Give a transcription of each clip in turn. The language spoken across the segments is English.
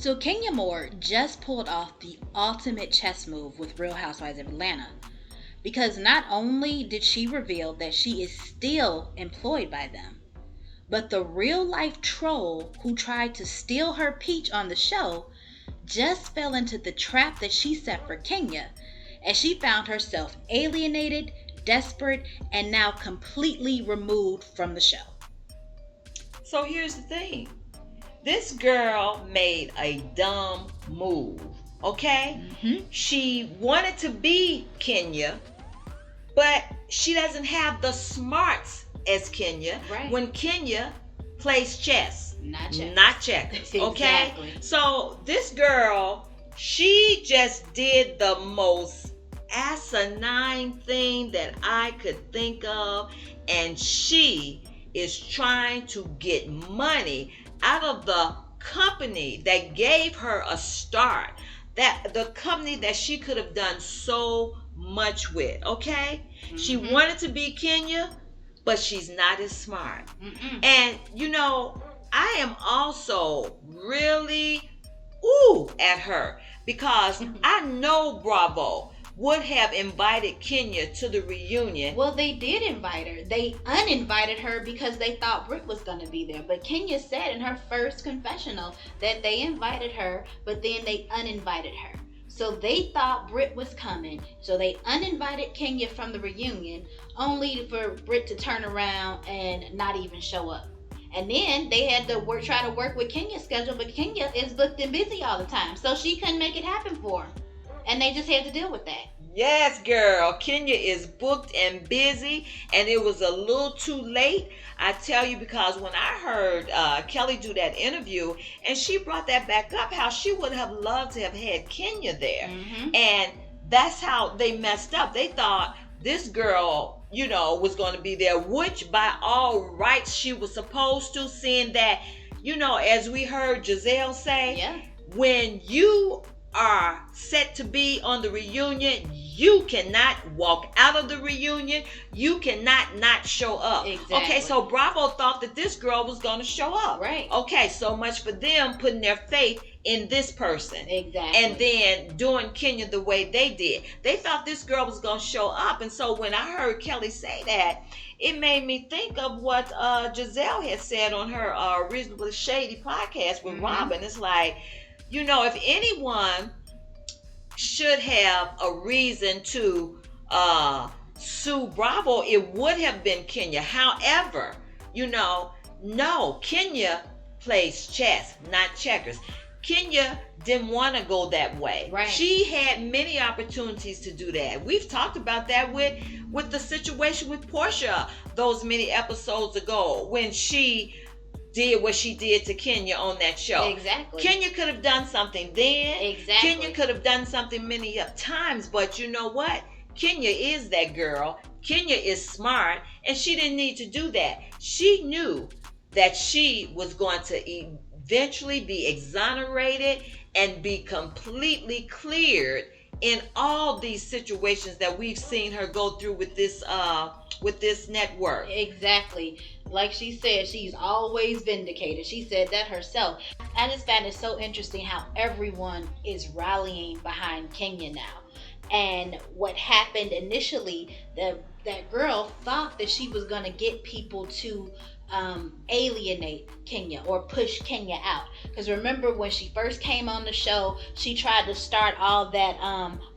So Kenya Moore just pulled off the ultimate chess move with Real Housewives of Atlanta. Because not only did she reveal that she is still employed by them, but the real life troll who tried to steal her peach on the show just fell into the trap that she set for Kenya, as she found herself alienated, desperate, and now completely removed from the show. So here's the thing. This girl made a dumb move, okay? She wanted to be Kenya, but she doesn't have the smarts as Kenya. Right. When Kenya plays chess, Not checkers, okay? Exactly. So this girl, she just did the most asinine thing that I could think of, and she is trying to get money out of the company that gave her a start, that the company that she could have done so much with, okay? She wanted to be Kenya, but she's not as smart. And you know, I am also really at her, because I know Bravo would have invited Kenya to the reunion. Well, they did invite her. They uninvited her because they thought Brit was going to be there. But Kenya said in her first confessional that they invited her, but then they uninvited her. So they thought Brit was coming. So they uninvited Kenya from the reunion, only for Brit to turn around and not even show up. And then they had to try to work with Kenya's schedule, but Kenya is booked and busy all the time. So she couldn't make it happen for them. And they just had to deal with that. Yes, girl. Kenya is booked and busy, and it was a little too late. I tell you, because when I heard Kelly do that interview, and she brought that back up, how she would have loved to have had Kenya there. And that's how they messed up. They thought this girl, you know, was going to be there, which by all rights she was supposed to, seeing that, you know, as we heard Giselle say, when you are set to be on the reunion, you cannot walk out of the reunion. You cannot not show up. Exactly. Okay, so Bravo thought that this girl was going to show up. Right. Okay, so much for them putting their faith in this person. Exactly. And then doing Kenya the way they did. They thought this girl was going to show up. And so when I heard Kelly say that, it made me think of what Giselle had said on her Reasonably Shady podcast with Robin. It's like, you know, if anyone should have a reason to sue Bravo, it would have been Kenya. However, you know, no, Kenya plays chess, not checkers. Kenya didn't want to go that way. Right. She had many opportunities to do that. We've talked about that with the situation with Portia those many episodes ago, when she did what she did to Kenya on that show. Exactly. Kenya could have done something then. Exactly. Kenya could have done something many times, but you know what? Kenya is that girl. Kenya is smart, and she didn't need to do that. She knew that she was going to eventually be exonerated and be completely cleared in all these situations that we've seen her go through with this network. Exactly. Like she said, she's always vindicated. She said that herself. I just found it so interesting how everyone is rallying behind Kenya now. And what happened initially, that girl thought that she was going to get people to alienate Kenya or push Kenya out. Because remember, when she first came on the show, she tried to start all that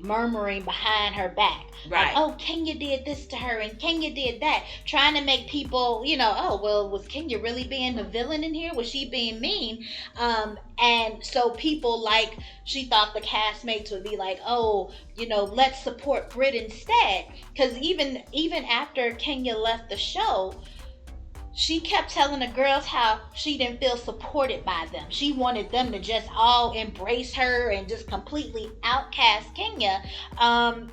murmuring behind her back. Right. Like, oh, Kenya did this to her and Kenya did that. Trying to make people, you know, oh, well, was Kenya really being the villain in here? Was she being mean? And so people, like, she thought the castmates would be like, oh, you know, let's support Brit instead. Because even after Kenya left the show, she kept telling the girls how she didn't feel supported by them. She wanted them to just all embrace her and just completely outcast Kenya.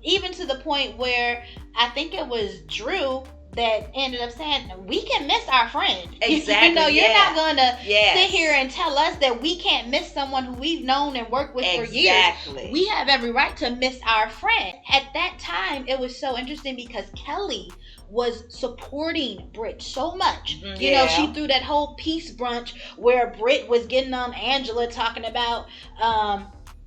Even to the point where I think it was Drew that ended up saying, we can miss our friend. Exactly. You know, you're not going to Yes. sit here and tell us that we can't miss someone who we've known and worked with for years. Exactly. We have every right to miss our friend. At that time, it was so interesting because Kelly was supporting Brit so much. You know, she threw that whole peace brunch where Brit was getting on Angela talking about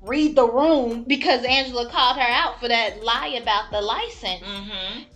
read the room because Angela called her out for that lie about the license.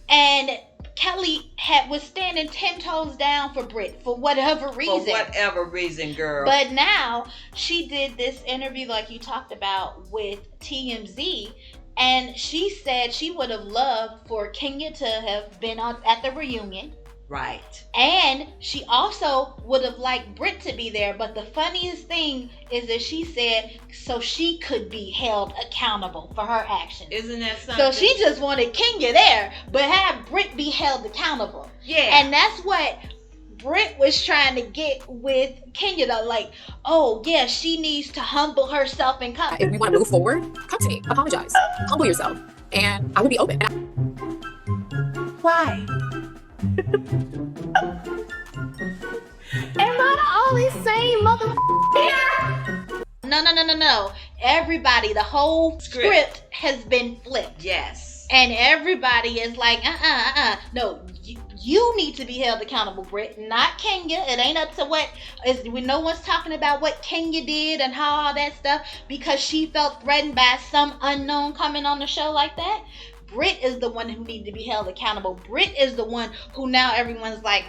And Kelly was standing 10 toes down for Brit for whatever reason. For whatever reason, girl. But now she did this interview like you talked about with TMZ, and she said she would have loved for Kenya to have been at the reunion. Right. And she also would have liked Brit to be there. But the funniest thing is that she said so she could be held accountable for her actions. Isn't that something? So she just wanted Kenya there, but have Brit be held accountable. Yeah. And that's what Brit was trying to get with Kenya, though. Like, oh, yeah, she needs to humble herself and come. If we want to move forward, come to me. Apologize. Humble yourself. And I will be open. Why? Am I the only sane motherfucker? No. Everybody, the whole script has been flipped. Yes. And everybody is like, no, you need to be held accountable, Brit, not Kenya. It ain't up to no one's talking about what Kenya did and how all that stuff because she felt threatened by some unknown coming on the show like that. Brit is the one who needs to be held accountable. Brit is the one who now everyone's like,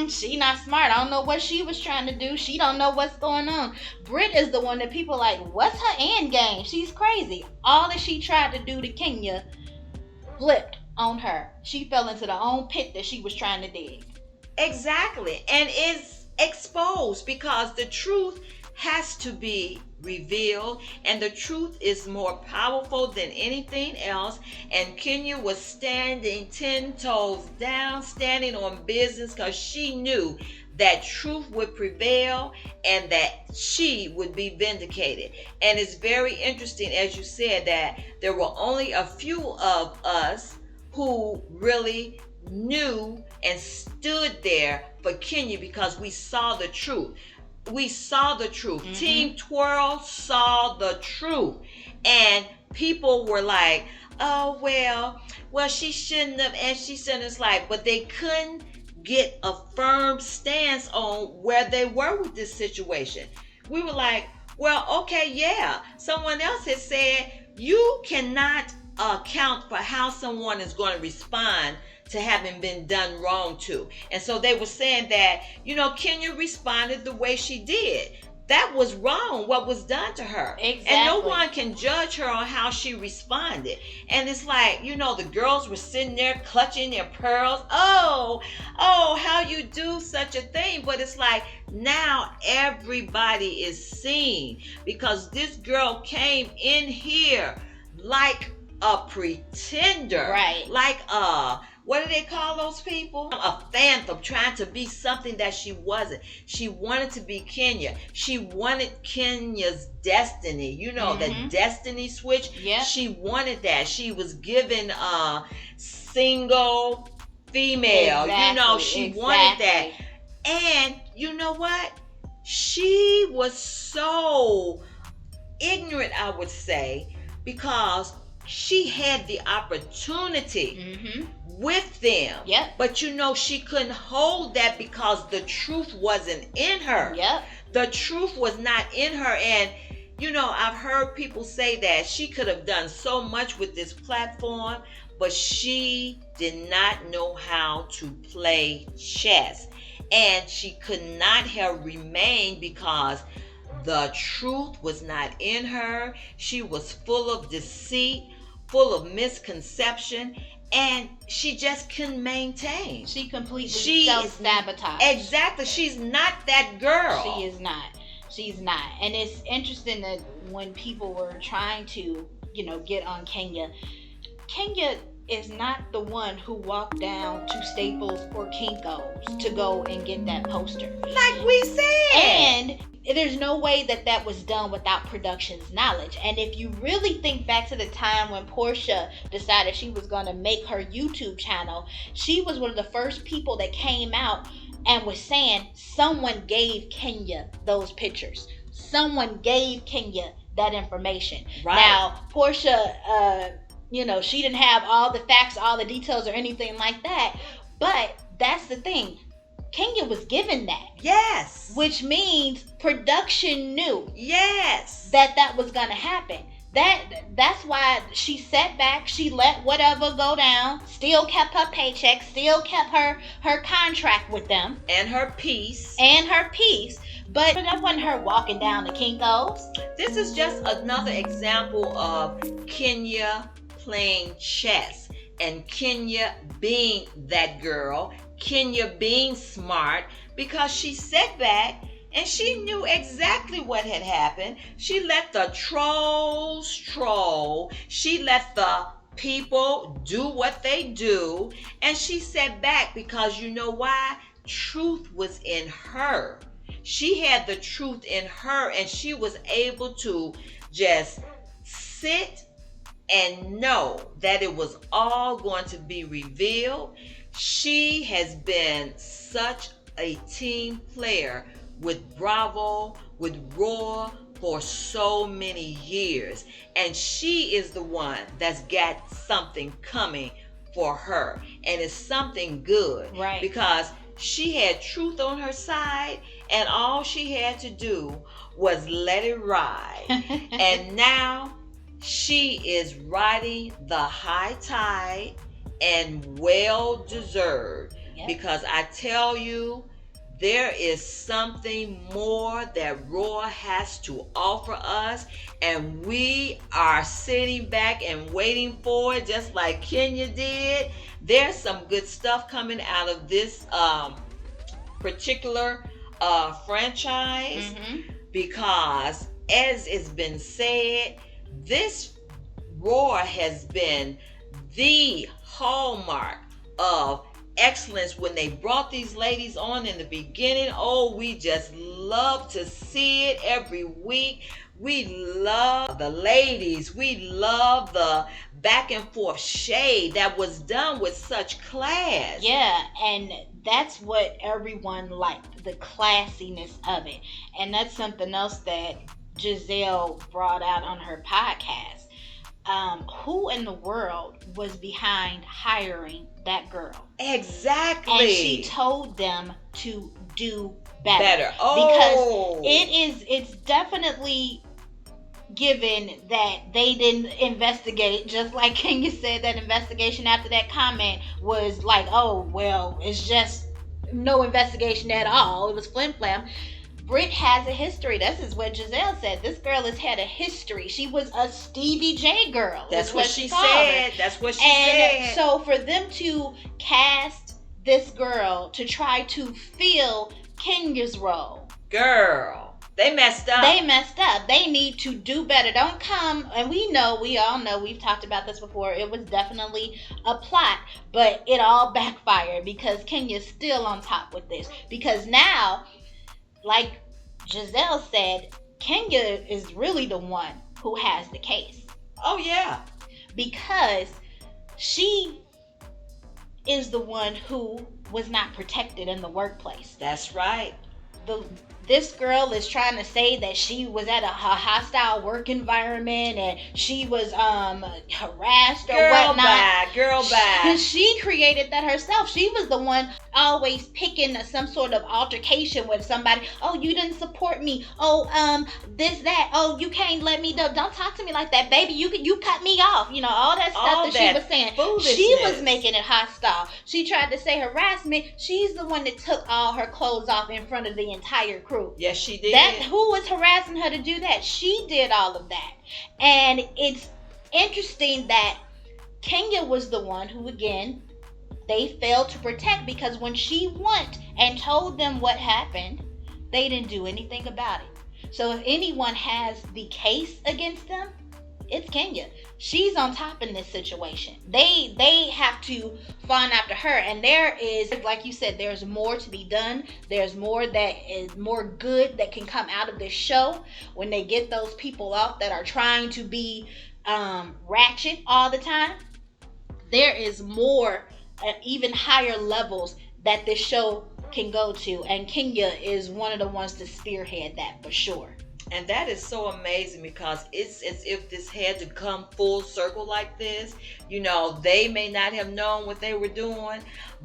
she not smart. I don't know what she was trying to do. She don't know what's going on. Brit is the one that people are like, what's her end game? She's crazy. All that she tried to do to Kenya flipped on her. She fell into the own pit that she was trying to dig. Exactly. And it's exposed because the truth has to be revealed, and the truth is more powerful than anything else. And Kenya was standing 10 toes down, standing on business because she knew that truth would prevail and that she would be vindicated. And it's very interesting, as you said, that there were only a few of us who really knew and stood there for Kenya because we saw the truth. We saw the truth. Team Twirl saw the truth. And people were like, oh, well, she shouldn't have, and she shouldn't. It's like, but they couldn't get a firm stance on where they were with this situation. We were like, well, okay, yeah. Someone else has said, you cannot account for how someone is going to respond to having been done wrong to. And so they were saying that, Kenya responded the way she did. That was wrong, what was done to her. Exactly. And no one can judge her on how she responded. And it's like, the girls were sitting there clutching their pearls. Oh, how you do such a thing. But it's like, now everybody is seeing because this girl came in here like a pretender. Right. Like what do they call those people? A phantom trying to be something that she wasn't. She wanted to be Kenya. She wanted Kenya's destiny. The destiny switch. Yeah. She wanted that. She was given a single female. Exactly. She wanted that. And you know what? She was so ignorant, I would say, because she had the opportunity with them. Yep. But she couldn't hold that because the truth wasn't in her. Yep. The truth was not in her. And, I've heard people say that she could have done so much with this platform, but she did not know how to play chess. And she could not have remained because the truth was not in her. She was full of deceit, full of misconception, and she just couldn't maintain. She completely self-sabotaged. Exactly. She's not that girl. She is not. She's not. And it's interesting that when people were trying to, get on Kenya is not the one who walked down to Staples or Kinko's to go and get that poster. Like we said. And there's no way that was done without production's knowledge. And if you really think back to the time when Portia decided she was going to make her YouTube channel, she was one of the first people that came out and was saying someone gave Kenya those pictures. Someone gave Kenya that information. Right. Now, Portia, she didn't have all the facts, all the details, or anything like that. But that's the thing. Kenya was given that. Yes. Which means production knew. Yes. That was going to happen. That's why she sat back, she let whatever go down, still kept her paycheck, still kept her contract with them. And her peace. But that wasn't her walking down the Kinko's. This is just another example of Kenya playing chess, and Kenya being that girl, Kenya being smart, because she sat back and she knew exactly what had happened. She let the trolls troll. She let the people do what they do. And she sat back because you know why? Truth was in her. She had the truth in her, and she was able to just sit and know that it was all going to be revealed. She has been such a team player with Bravo, with RHOA for so many years. And she is the one that's got something coming for her. And it's something good. Right. Because she had truth on her side, and all she had to do was let it ride. And now she is riding the high tide, and well deserved. Yep. Because I tell you, there is something more that RHOA has to offer us, and we are sitting back and waiting for it, just like Kenya did. There's some good stuff coming out of this particular franchise, because as it's been said, this RHOA has been the hallmark of excellence. When they brought these ladies on in the beginning, we just love to see it every week. We love the ladies. We love the back and forth shade that was done with such class. Yeah, and that's what everyone liked, the classiness of it. And that's something else that Giselle brought out on her podcast. Who in the world was behind hiring that girl? Exactly. And she told them to do better. Because it's definitely given that they didn't investigate, just like Kenya said, that investigation after that comment was like, it's just no investigation at all. It was flim flam. Brit has a history. This is what Giselle said. This girl has had a history. She was a Stevie J girl. That's what she said. That's what she said. And so for them to cast this girl to try to fill Kenya's role, girl, they messed up. They need to do better. Don't come, and we all know, we've talked about this before. It was definitely a plot, but it all backfired because Kenya's still on top with this. Because now, like Giselle said, Kenya is really the one who has the case. Oh, yeah. Because she is the one who was not protected in the workplace. That's right. This girl is trying to say that she was at a hostile work environment and she was harassed or whatnot. Girl bye. She created that herself. She was the one always picking some sort of altercation with somebody. Oh, you didn't support me. Oh, this, that. Oh, you can't let me know. Don't talk to me like that, baby. You cut me off. All that stuff that she was saying. She was making it hostile. She tried to say harassment. She's the one that took all her clothes off in front of the entire crew. Yes, she did. Who was harassing her to do that? She did all of that. And it's interesting that Kenya was the one who, again, they failed to protect, because when she went and told them what happened, they didn't do anything about it. So if anyone has the case against them, it's Kenya. She's on top in this situation. They have to fawn after her, and there is, like you said, there's more to be done. There's more that is more good that can come out of this show when they get those people off that are trying to be ratchet all the time. There is more, even higher levels that this show can go to, and Kenya is one of the ones to spearhead that for sure. And that is so amazing because it's as if this had to come full circle like this. You know, they may not have known what they were doing,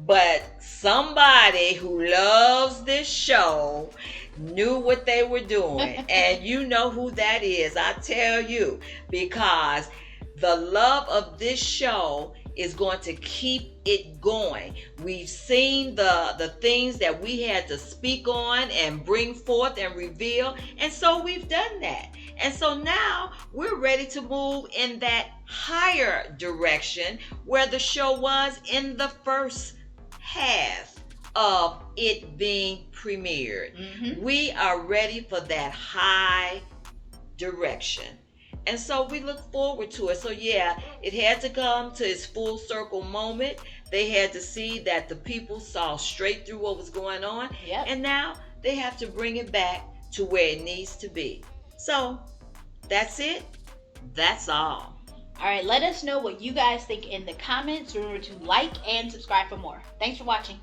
but somebody who loves this show knew what they were doing. And you know who that is, I tell you, because the love of this show is going to keep it going. We've seen the things that we had to speak on and bring forth and reveal, and so we've done that. And so now we're ready to move in that higher direction where the show was in the first half of it being premiered. Mm-hmm. We are ready for that high direction. And so we look forward to it. So yeah, it had to come to its full circle moment. They had to see that the people saw straight through what was going on. Yep. And now they have to bring it back to where it needs to be. So that's it. That's all. All right, let us know what you guys think in the comments. Remember to like and subscribe for more. Thanks for watching.